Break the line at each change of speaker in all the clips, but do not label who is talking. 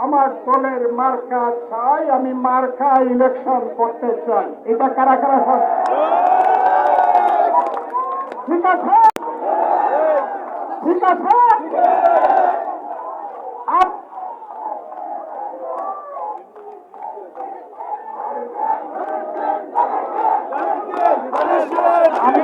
আমার দলের মার্কা চাই, আমি মার্কা ইলেকশন করতে চাই। এটা কারা কারা সব ঠিক আছে? ঠিক আছে। আমি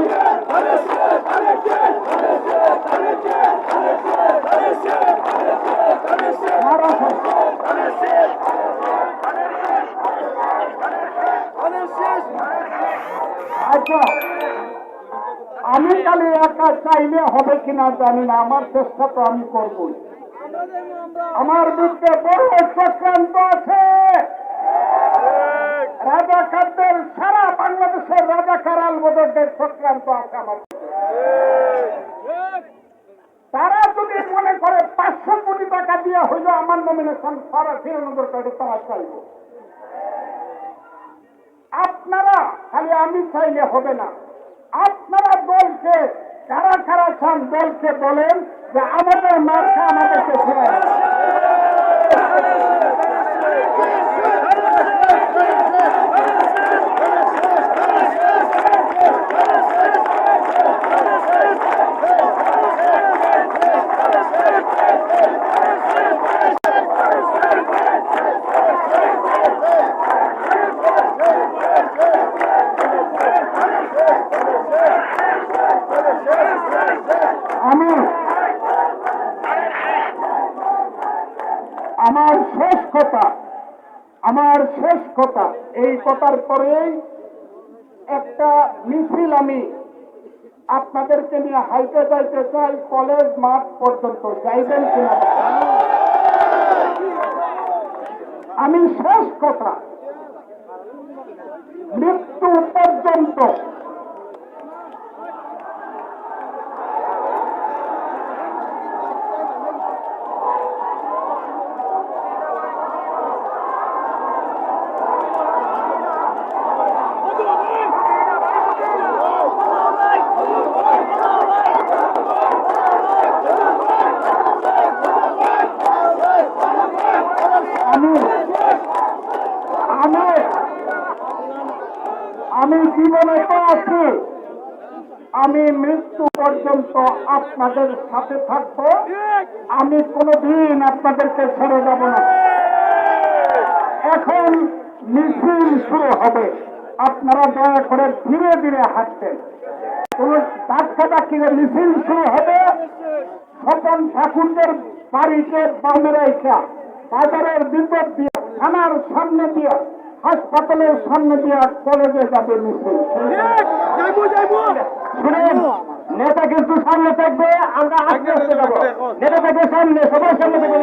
আচ্ছা, আমি খালি একা চাইলে হবে কিনা জানি না, আমার চেষ্টা তো আমি করবই। আমার বিরুদ্ধে বড় চক্রান্ত আছে। রাজাকারদের, সারা বাংলাদেশের রাজাকার আলবদরদের চক্রান্ত আছে আমার। তারা যদি মনে করে 500 কোটি টাকা দিয়ে হইল আমার নমিনেশন ফিরানো দরকার, তারা চাইব। আপনারা খালি আমি চাইলে হবে না, আপনারা দলকে কারা কারা চান দলকে বলেন যে আমাদের মার্কা আমাদেরকে ফেরায়। আমার শেষ কথা, এই কথার পরেই একটা মিছিল আমি আপনাদেরকে নিয়ে হাইটে যাইতে চাই কলেজ মাঠ পর্যন্ত। যাইবেন কিনা? আমি শেষ কথা, মৃত্যু পর্যন্ত আমি জীবনে তো আছি, আমি মৃত্যু পর্যন্ত আপনাদের সাথে থাকব। আমি কোনদিন আপনাদেরকে ছেড়ে যাব না। এখন মিছিল শুরু হবে, আপনারা দয়া করে ধীরে ধীরে হাঁটবেন। কোন ধাক্কাধাক্কি মিছিল শুরু হবে। স্বপন ঠাকুরদের বাড়িতে বামে রেখা বাজারের বিপদ দিয়ে, থানার সামনে দিয়ে, হাসপাতালের সামনে দিয়ে কলেজে যাবে মিছিল। শুনেন, নেতা কিন্তু সামনে থাকবে, আমরা আস্তে আস্তে যাবো। নেতা থাকবে সামনে, সবার সামনে থেকে